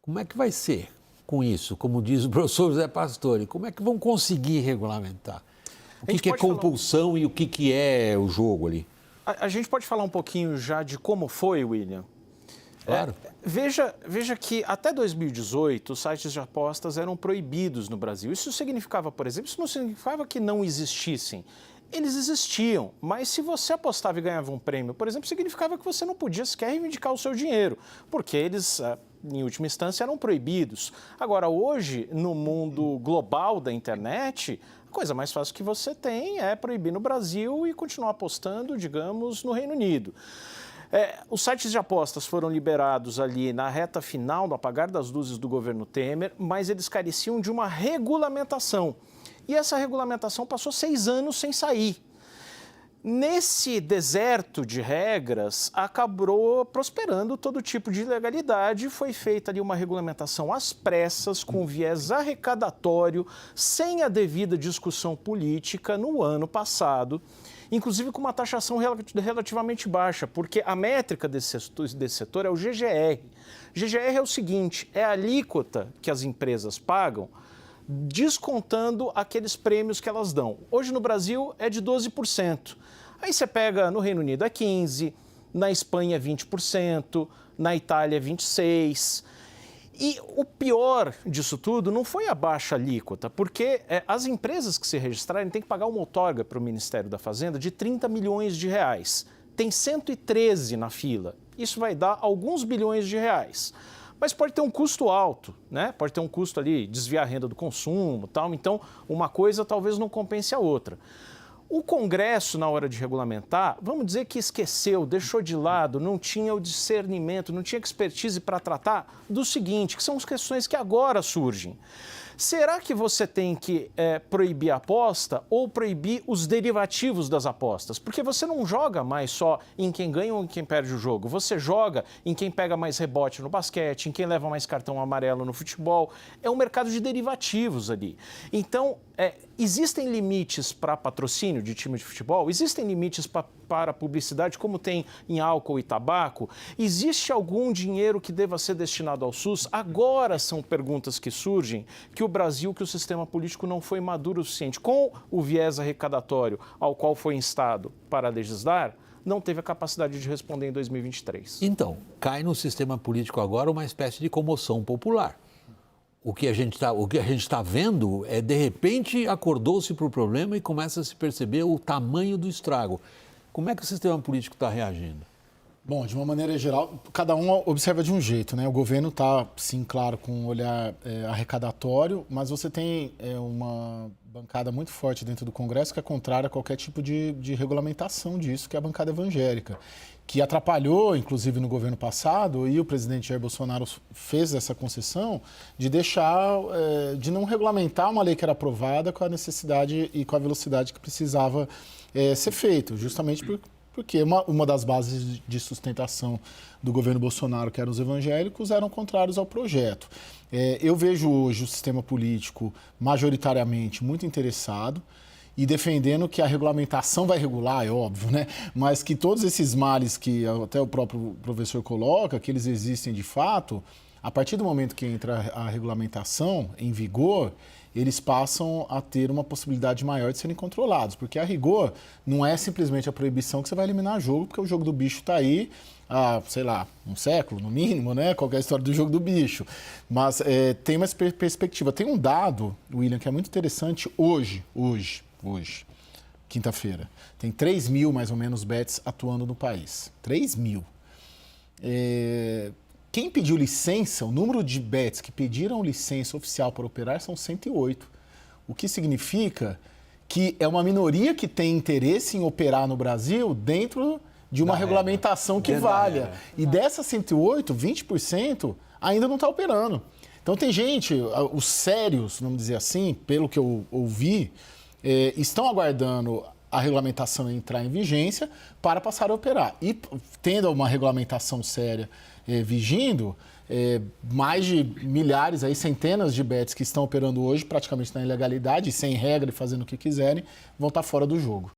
Como é que vai ser com isso? Como diz o professor José Pastore, como é que vão conseguir regulamentar? O que é compulsão e o que é o jogo ali? A gente pode falar um pouquinho já de como foi, William? Claro. Veja que até 2018 os sites de apostas eram proibidos no Brasil. Isso significava, por exemplo, isso não significava que não existissem. Eles existiam, mas se você apostava e ganhava um prêmio, por exemplo, significava que você não podia sequer reivindicar o seu dinheiro, porque eles, em última instância, eram proibidos. Agora, hoje, no mundo global da internet, a coisa mais fácil que você tem é proibir no Brasil e continuar apostando, digamos, no Reino Unido. Os sites de apostas foram liberados ali na reta final, no apagar das luzes do governo Temer, mas eles careciam de uma regulamentação. E essa regulamentação passou 6 anos sem sair. Nesse deserto de regras, acabou prosperando todo tipo de ilegalidade. Foi feita ali uma regulamentação às pressas, com viés arrecadatório, sem a devida discussão política no ano passado, inclusive com uma taxação relativamente baixa, porque a métrica desse setor é o GGR. GGR é o seguinte, é a alíquota que as empresas pagam descontando aqueles prêmios que elas dão. Hoje no Brasil é de 12%. Aí você pega no Reino Unido é 15%, na Espanha é 20%, na Itália é 26%. E o pior disso tudo não foi a baixa alíquota, porque as empresas que se registrarem têm que pagar uma outorga para o Ministério da Fazenda de 30 milhões de reais. Tem 113 na fila. Isso vai dar alguns bilhões de reais. Mas pode ter um custo alto, né? Pode ter um custo ali, desviar a renda do consumo, tal. Então, uma coisa talvez não compense a outra. O Congresso, na hora de regulamentar, vamos dizer que esqueceu, deixou de lado, não tinha o discernimento, não tinha expertise para tratar do seguinte, que são as questões que agora surgem. Será que você tem que proibir a aposta ou proibir os derivativos das apostas? Porque você não joga mais só em quem ganha ou em quem perde o jogo. Você joga em quem pega mais rebote no basquete, em quem leva mais cartão amarelo no futebol. É um mercado de derivativos ali. Então, existem limites para patrocínio de time de futebol? Existem limites para publicidade, como tem em álcool e tabaco? Existe algum dinheiro que deva ser destinado ao SUS? Agora são perguntas que surgem que o Brasil, que o sistema político não foi maduro o suficiente. Com o viés arrecadatório ao qual foi instado para legislar, não teve a capacidade de responder em 2023. Então, cai no sistema político agora uma espécie de comoção popular. O que a gente está vendo é, de repente, acordou-se para o problema e começa a se perceber o tamanho do estrago. Como é que o sistema político está reagindo? Bom, de uma maneira geral, cada um observa de um jeito, né? O governo está, sim, claro, com um olhar arrecadatório, mas você tem uma bancada muito forte dentro do Congresso que é contrária a qualquer tipo de regulamentação disso, que é a bancada evangélica, que atrapalhou, inclusive, no governo passado, e o presidente Jair Bolsonaro fez essa concessão de deixar, de não regulamentar uma lei que era aprovada com a necessidade e com a velocidade que precisava ser feito, justamente porque uma das bases de sustentação do governo Bolsonaro, que eram os evangélicos, eram contrários ao projeto. Eu vejo hoje o sistema político majoritariamente muito interessado e defendendo que a regulamentação vai regular, é óbvio, né? Mas que todos esses males que até o próprio professor coloca, que eles existem de fato, a partir do momento que entra a regulamentação em vigor, eles passam a ter uma possibilidade maior de serem controlados. Porque, a rigor, não é simplesmente a proibição que você vai eliminar o jogo, porque o jogo do bicho está aí há, sei lá, um século, no mínimo, né? Qual que é a história do jogo do bicho. Mas tem uma perspectiva. Tem um dado, William, que é muito interessante hoje, quinta-feira. Tem 3 mil, mais ou menos, bets atuando no país. 3 mil. Quem pediu licença, o número de bets que pediram licença oficial para operar são 108. O que significa que é uma minoria que tem interesse em operar no Brasil dentro de uma regulamentação que valha. E dessas 108, 20% ainda não está operando. Então tem gente, os sérios, vamos dizer assim, pelo que eu ouvi, estão aguardando a regulamentação entrar em vigência para passar a operar. E tendo uma regulamentação séria vigindo, mais de milhares, aí, centenas de bets que estão operando hoje praticamente na ilegalidade, sem regra e fazendo o que quiserem, vão estar fora do jogo.